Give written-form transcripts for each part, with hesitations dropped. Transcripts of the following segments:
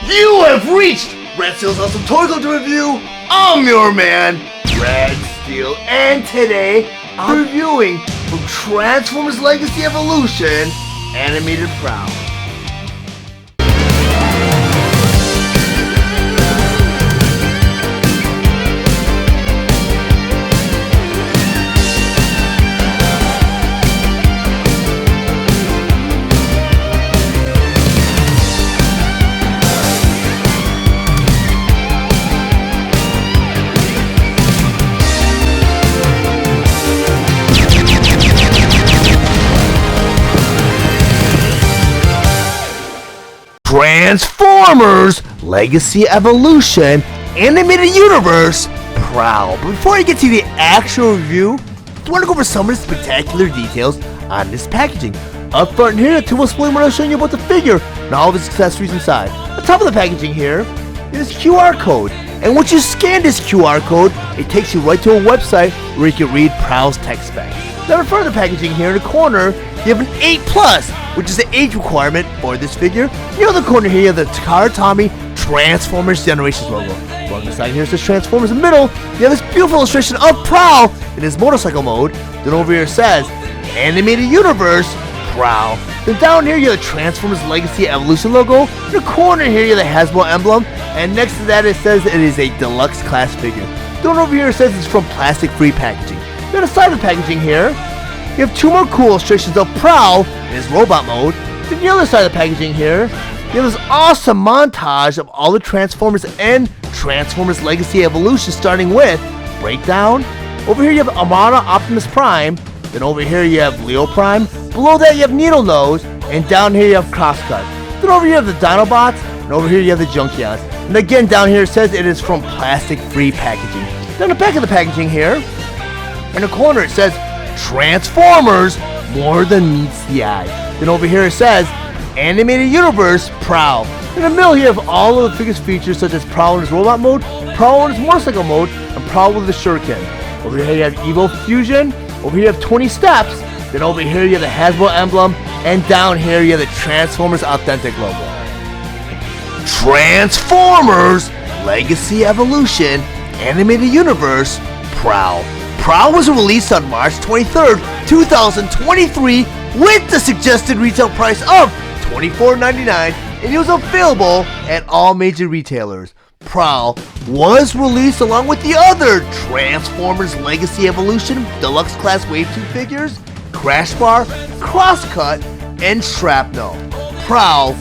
You have reached Red Steele's Awesome Toy Club to review. I'm your man, Red Steele, and today I'm reviewing from Transformers Legacy Evolution, Animated Prowl. Transformers Legacy Evolution Animated Universe Prowl. But before I get to the actual review, I want to go over some of the spectacular details on this packaging. Up front here, the will explain what I was showing you about the figure and all of its accessories inside. On top of the packaging here is QR code. And once you scan this QR code, it takes you right to a website where you can read Prowl's tech specs. Now in front of the packaging here in the corner, you have an 8+, which is the age requirement for this figure. Near the corner here, you have the Takara Tomy Transformers Generations logo. Along the side here says Transformers. In the middle, you have this beautiful illustration of Prowl in his motorcycle mode. Then over here it says Animated Universe Prowl. Then down here, you have the Transformers Legacy Evolution logo. In the corner here, you have the Hasbro emblem. And next to that, it says it is a deluxe class figure. Then over here, it says it's from plastic-free packaging. Then on the side of the packaging here, you have two more cool illustrations of Prowl in his robot mode. Then the other side of the packaging here, you have this awesome montage of all the Transformers and Transformers Legacy Evolution, starting with Breakdown. Over here you have Armada Optimus Prime. Then over here you have Leo Prime. Below that you have Needle Nose. And down here you have Crosscut. Then over here you have the Dinobots. And over here you have the Junkions. And again down here it says it is from plastic-free packaging. Then the back of the packaging here, in the corner it says Transformers More Than Meets the Eye. Then over here it says Animated Universe Prowl. In the middle here you have all of the biggest features such as Prowl in his robot mode, Prowl in his motorcycle mode, and Prowl with the Shuriken. Over here you have Evo Fusion. Over here you have 20 steps. Then over here you have the Hasbro emblem. And down here you have the Transformers Authentic logo. Transformers Legacy Evolution Animated Universe Prowl. Prowl was released on March 23rd, 2023 with the suggested retail price of $24.99, and it was available at all major retailers. Prowl was released along with the other Transformers Legacy Evolution Deluxe Class Wave 2 figures, Crash Bar, Crosscut, and Shrapnel. Prowl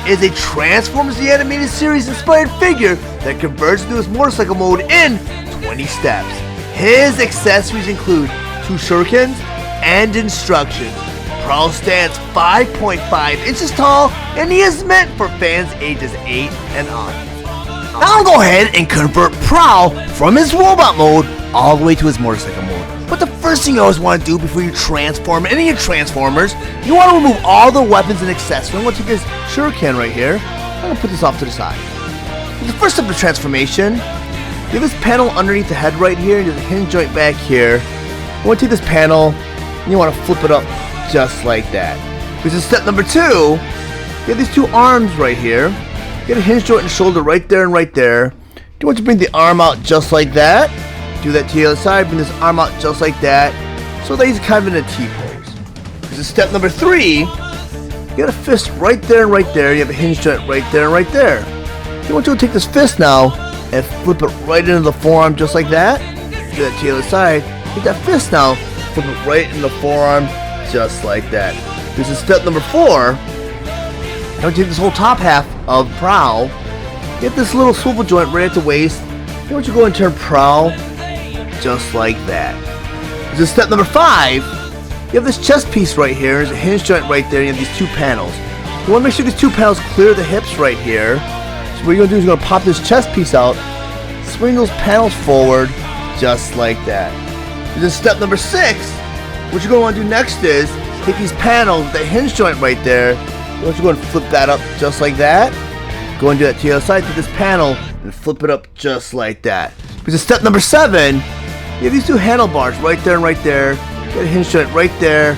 is a Transformers the Animated Series inspired figure that converts into his motorcycle mode in 20 steps. His accessories include 2 shurikens and instructions. Prowl stands 5.5 inches tall, and he is meant for fans ages 8 and on. Now I'll go ahead and convert Prowl from his robot mode all the way to his motorcycle mode. But the first thing you always want to do before you transform any of your Transformers, you want to remove all the weapons and accessories. I'm going to take this shuriken right here. I'm going to put this off to the side. The first step of the transformation, you have this panel underneath the head right here, and there's a hinge joint back here. You want to take this panel, and you want to flip it up just like that. This is step number 2. You have these 2 arms right here. You get a hinge joint in the shoulder right there and right there. You want to bring the arm out just like that. Do that to the other side, bring this arm out just like that. So that he's kind of in a T-pose. This is step number 3. You got a fist right there and right there. You have a hinge joint right there and right there. You want to take this fist now and flip it right into the forearm just like that. Do that to the other side. Take that fist now, flip it right in the forearm just like that. This is step number 4. Now take this whole top half of Prowl. Get this little swivel joint right at the waist. You want to go and turn Prowl just like that. This is step number 5. You have this chest piece right here. There's a hinge joint right there. You have these 2 panels. You want to make sure these 2 panels clear the hips right here. So what you're going to do is you're going to pop this chest piece out, swing those panels forward just like that. This is step number 6. What you're going to want to do next is take these panels, the hinge joint right there. You want to go and flip that up just like that. Go and do that to the other side. Take this panel and flip it up just like that. This is step number 7. You have these 2 handlebars right there and right there. Get a hinge joint right there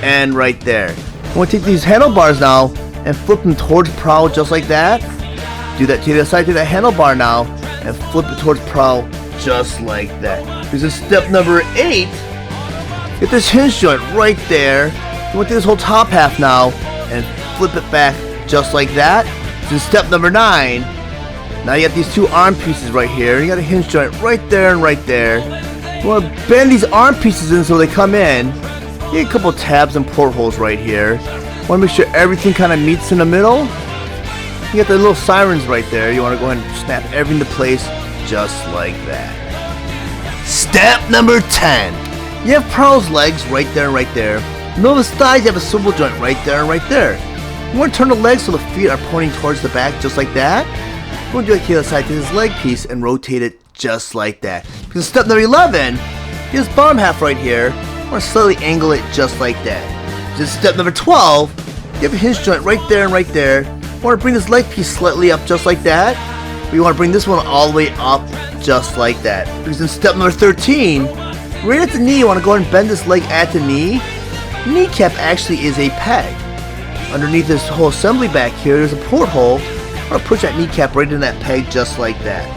and right there. You want to take these handlebars now and flip them towards Prowl just like that. do that to the other side, to the handlebar now, and flip it towards Prowl just like that. Because in step number 8, get this hinge joint right there. You want to do this whole top half now, and flip it back just like that. So in step number 9, now you got these two arm pieces right here. You got a hinge joint right there and right there. You want to bend these arm pieces in so they come in. You get a couple tabs and portholes right here. Want to make sure everything kind of meets in the middle. You got the little sirens right there. You want to go ahead and snap everything into place just like that. Step number 10. You have Prowl's legs right there and right there. In the middle of his thighs, you have a swivel joint right there and right there. You want to turn the legs so the feet are pointing towards the back just like that. You want to do it to the other side to his leg piece and rotate it just like that. Because step number 11, his bottom half right here, you want to slightly angle it just like that. Just step number 12, you have a hinge joint right there and right there. You want to bring this leg piece slightly up just like that. But you want to bring this one all the way up just like that. Because in step number 13, right at the knee, you want to go ahead and bend this leg at the knee. Kneecap actually is a peg. Underneath this whole assembly back here, there's a porthole. I'm going to push that kneecap right in that peg just like that.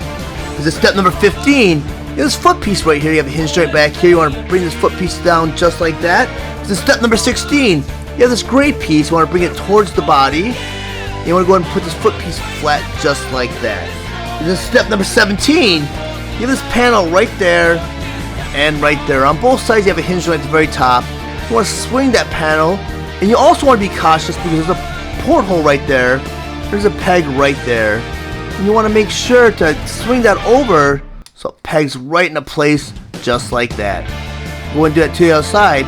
Because at step number 15, you have this foot piece right here. You have a hinge joint back here. You want to bring this foot piece down just like that. Because at step number 16, you have this gray piece. You want to bring it towards the body. And you want to go ahead and put this foot piece flat just like that. And then step number 17, you have this panel right there and right there. On both sides, you have a hinge joint at the very top. You want to swing that panel. And you also want to be cautious because there's a porthole right there. There's a peg right there. And you want to make sure to swing that over so it pegs right into place just like that. Go and do that to the other side.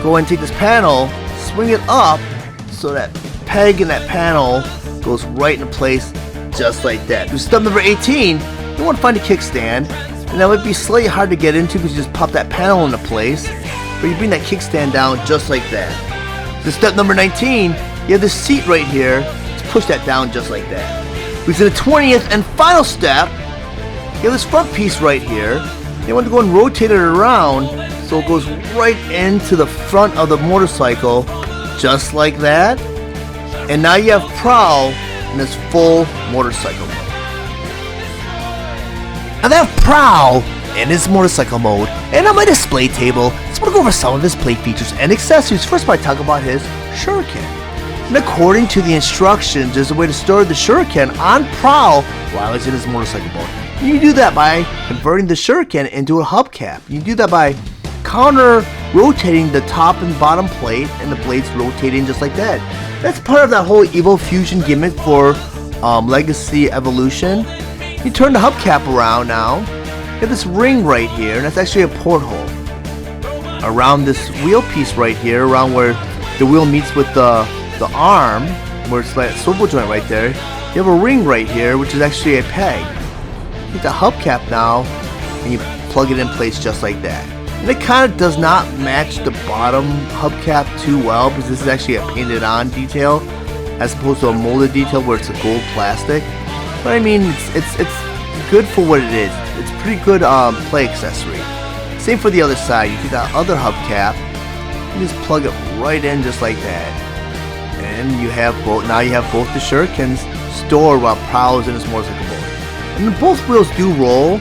Go and take this panel, swing it up so that peg in that panel goes right into place just like that. For step number 18, you want to find a kickstand. And that would be slightly hard to get into because you just pop that panel into place. But you bring that kickstand down just like that. So step number 19, you have this seat right here. Let's push that down just like that. Because in the 20th and final step, you have this front piece right here. You want to go and rotate it around so it goes right into the front of the motorcycle just like that. And now you have Prowl in this full motorcycle mode. Now that Prowl in his motorcycle mode, and on my display table, let's go over some of his plate features and accessories. First, I talk about his shuriken. And according to the instructions, there's a way to store the shuriken on Prowl while he's in his motorcycle mode. You can do that by converting the shuriken into a hubcap. You can do that by counter rotating the top and bottom plate, and the blades rotating just like that. That's part of that whole Evo Fusion gimmick for Legacy Evolution. You turn the hubcap around now. You have this ring right here, and that's actually a porthole. Around this wheel piece right here, around where the wheel meets with the arm, where it's that swivel joint right there, you have a ring right here, which is actually a peg. You get the hubcap now, and you plug it in place just like that. And it kind of does not match the bottom hubcap too well, because this is actually a painted on detail, as opposed to a molded detail where it's a gold plastic. But I mean, it's good for what it is. It's a pretty good play accessory. Same for the other side. You get that other hubcap, you just plug it right in just like that, and you have both. Now you have both the shurikens stored while Prowl is in his motorcycle mode. And both wheels do roll,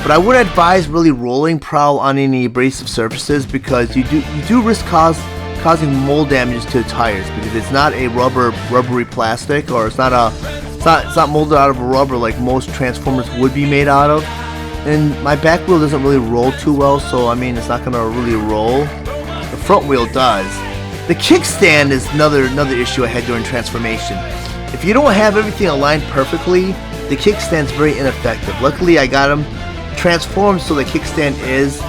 but I wouldn't advise really rolling Prowl on any abrasive surfaces because you do risk causing mold damage to the tires because it's not a rubbery plastic, or it's not molded out of a rubber like most Transformers would be made out of. And my back wheel doesn't really roll too well, so I mean it's not gonna really roll. The front wheel does. The kickstand is another issue I had during transformation. If you don't have everything aligned perfectly, the kickstand's very ineffective. Luckily I got them transformed so the kickstand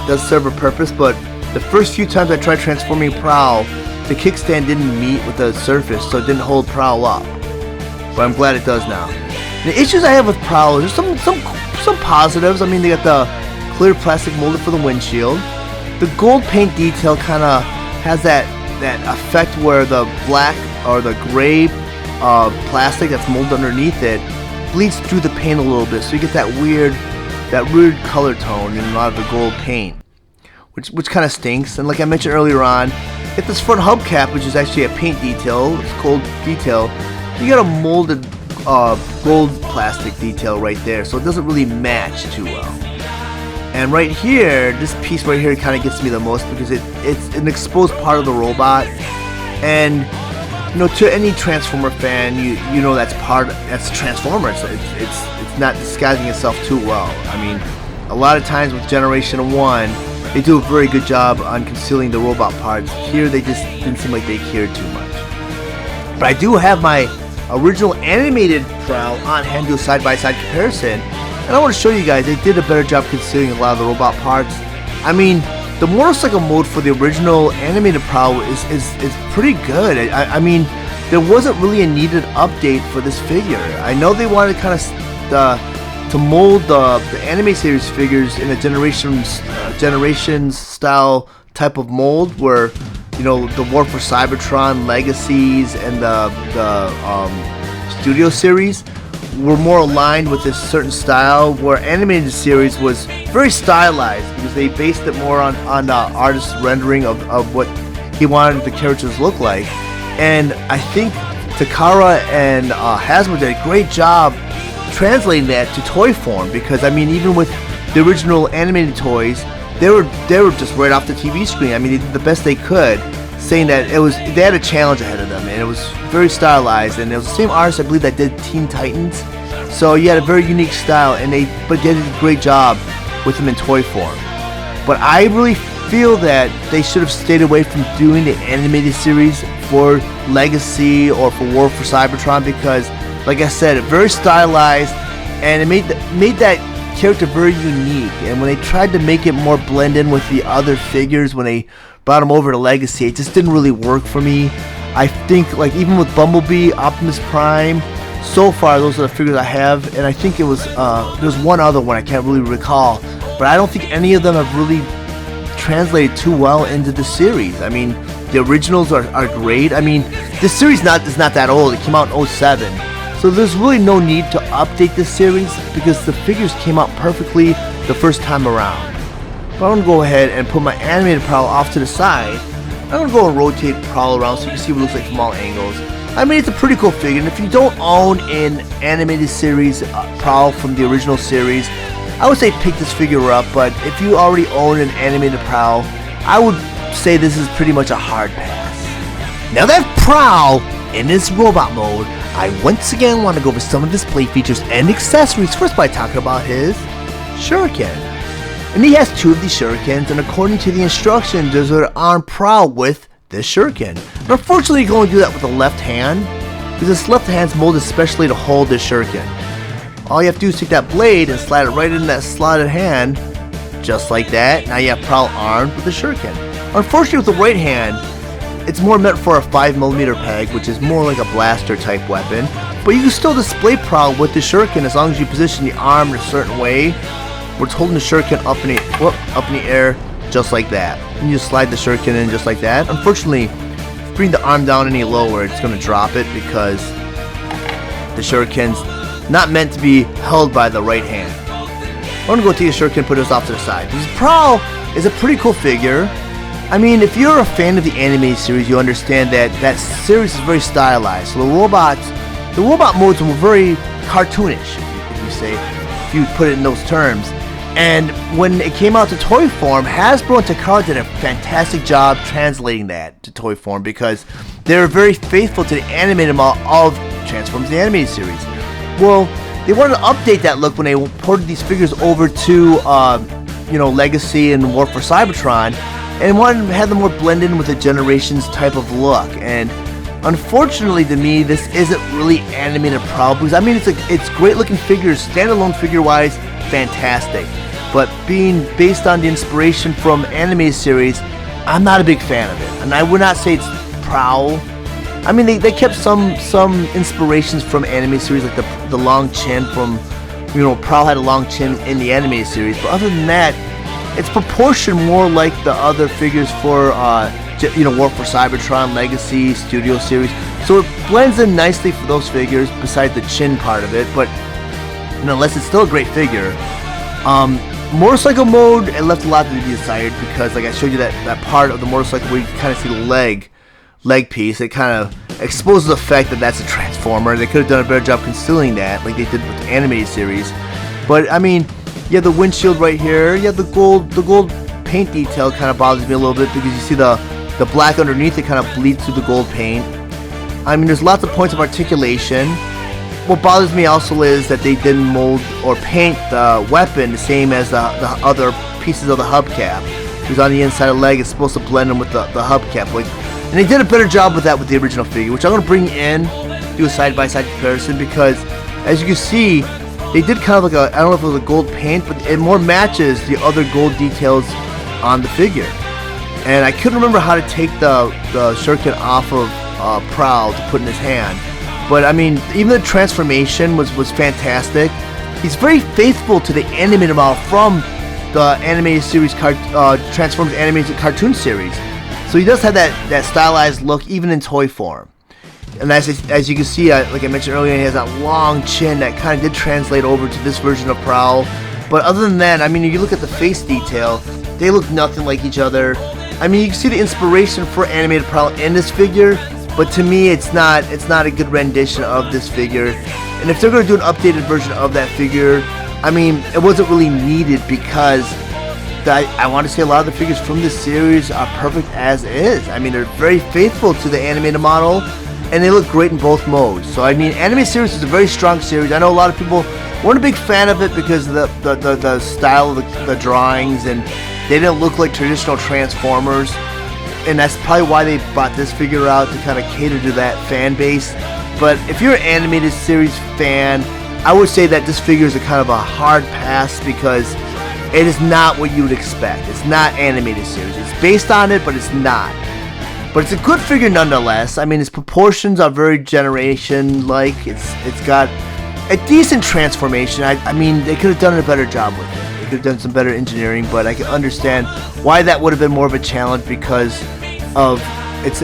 does serve a purpose, but the first few times I tried transforming Prowl, the kickstand didn't meet with the surface, so it didn't hold Prowl up. But I'm glad it does now. The issues I have with Prowl, there's some positives. I mean, they got the clear plastic molded for the windshield. The gold paint detail kind of has that effect where the black or the gray plastic that's molded underneath it bleeds through the paint a little bit, so you get that weird color tone in a lot of the gold paint, which kind of stinks. And like I mentioned earlier on, get this front hubcap, which is actually a paint detail. It's gold detail. You got a molded gold plastic detail right there, so it doesn't really match too well. And right here, this piece right here kind of gets me the most because it's an exposed part of the robot, and you know, to any Transformer fan, you know that's Transformers. It's not disguising itself too well. I mean, a lot of times with Generation 1, they do a very good job on concealing the robot parts. Here, they just didn't seem like they cared too much. But I do have my original animated Prowl on hand, do a side-by-side comparison, and I want to show you guys they did a better job concealing a lot of the robot parts. I mean, the motorcycle mode for the original animated Prowl is pretty good. I mean, there wasn't really a needed update for this figure. I know they wanted kind of to mold the anime series figures in a generations style type of mold where, you know, the War for Cybertron, Legacies, and the Studio series were more aligned with this certain style, where animated series was very stylized because they based it more on the artist's rendering of what he wanted the characters to look like. And I think Takara and Hasbro did a great job translating that to toy form, because I mean, even with the original animated toys, they were just right off the TV screen. I mean, they did the best they could, saying that they had a challenge ahead of them, and it was very stylized, and it was the same artist, I believe, that did Teen Titans. So you had a very unique style, and they did a great job with them in toy form. But I really feel that they should have stayed away from doing the animated series for Legacy or for War for Cybertron, because, like I said, it very stylized, and it made that character very unique. And when they tried to make it more blend in with the other figures, when they brought him over to Legacy, it just didn't really work for me. I think, like, even with Bumblebee, Optimus Prime, so far those are the figures I have, and I think it was there's one other one I can't really recall, but I don't think any of them have really translated too well into the series. I mean, the originals are great. I mean, this series is not that old. It came out in 07. So there's really no need to update this series because the figures came out perfectly the first time around. But I'm going to go ahead and put my animated Prowl off to the side. I'm going to go and rotate Prowl around so you can see what it looks like from all angles. I mean, it's a pretty cool figure, and if you don't own an animated series Prowl from the original series, I would say pick this figure up. But if you already own an animated Prowl, I would say this is pretty much a hard pass. Now that Prowl in this robot mode, I once again want to go over some of his play features and accessories, first by talking about his shuriken. And he has two of these shurikens, and according to the instructions, there's an arm Prowl with this shuriken. And unfortunately, you can only do that with the left hand, because this left hand's molded especially to hold this shuriken. All you have to do is take that blade and slide it right in that slotted hand, just like that. Now you have Prowl armed with the shuriken. Unfortunately, with the right hand, it's more meant for a 5mm peg, which is more like a blaster type weapon, but you can still display Prowl with the shuriken as long as you position the arm in a certain way, where it's holding the shuriken up in the air, just like that. And you just slide the shuriken in just like that. Unfortunately, if you bring the arm down any lower, it's going to drop it because the shuriken's not meant to be held by the right hand. I'm going to go take the shuriken and put this off to the side. This Prowl is a pretty cool figure. I mean, if you're a fan of the anime series, you understand that series is very stylized. So the robot modes were very cartoonish, if you put it in those terms. And when it came out to toy form, Hasbro and Takara did a fantastic job translating that to toy form, because they're very faithful to the animated model of Transformers the animated series. Well, they wanted to update that look when they ported these figures over to Legacy and War for Cybertron, and wanted to have them more blend in with the Generations type of look. And unfortunately to me, this isn't really animated Prowl, because I mean, it's great looking figures, standalone figure wise, fantastic. But being based on the inspiration from anime series, I'm not a big fan of it. And I would not say it's Prowl. I mean, they kept some inspirations from anime series, like the long chin from, Prowl had a long chin in the anime series. But other than that, it's proportioned more like the other figures for, War for Cybertron, Legacy, Studio series. So it blends in nicely for those figures, besides the chin part of it. But nonetheless, it's still a great figure. Motorcycle mode, it left a lot to be desired, because like I showed you that part of the motorcycle where you kind of see the leg leg piece. It kind of exposes the fact that that's a transformer. They could have done a better job concealing that, like they did with the animated series. But I mean, you have the windshield right here. You have the gold paint detail kind of bothers me a little bit because you see the black underneath it kind of bleeds through the gold paint. I mean, there's lots of points of articulation. What bothers me also is that they didn't mold or paint the weapon the same as the other pieces of the hubcap. Because on the inside of the leg, it's supposed to blend them with the hubcap. And they did a better job with that with the original figure, which I'm going to bring in, do a side-by-side comparison, because as you can see, they did kind of like I don't know if it was a gold paint, but it more matches the other gold details on the figure. And I couldn't remember how to take the shuriken off of Prowl to put in his hand. But I mean, even the transformation was fantastic. He's very faithful to the animated model from the animated series, Transformers animated cartoon series. So he does have that stylized look even in toy form. And as you can see, like I mentioned earlier, he has that long chin that kind of did translate over to this version of Prowl. But other than that, I mean, if you look at the face detail, they look nothing like each other. I mean, you can see the inspiration for animated Prowl in this figure, but to me, it's not a good rendition of this figure. And if they're going to do an updated version of that figure, I mean, it wasn't really needed because I want to say a lot of the figures from this series are perfect as is. I mean, they're very faithful to the animated model, and they look great in both modes. So I mean, animated series is a very strong series. I know a lot of people weren't a big fan of it because of the style of the drawings, and they didn't look like traditional Transformers. And that's probably why they brought this figure out, to kind of cater to that fan base. But if you're an animated series fan, I would say that this figure is a kind of a hard pass because it is not what you would expect. It's not animated series. It's based on it, but it's not. But it's a good figure nonetheless. I mean, its proportions are very generation-like. It's got a decent transformation. I mean, they could have done a better job with it. They could have done some better engineering, but I can understand why that would have been more of a challenge because of it's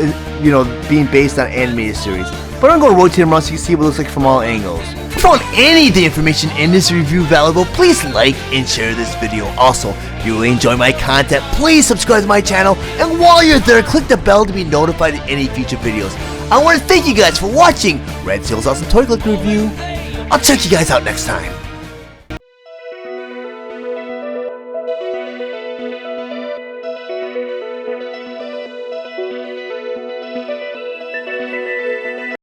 being based on animated series. But I'm going to rotate him around so you can see what it looks like from all angles. If you found any of the information in this review valuable, please like and share this video. Also, if you really enjoy my content, please subscribe to my channel, and while you're there, click the bell to be notified of any future videos. I want to thank you guys for watching Red Steele's Awesome Toy Collector Review. I'll check you guys out next time.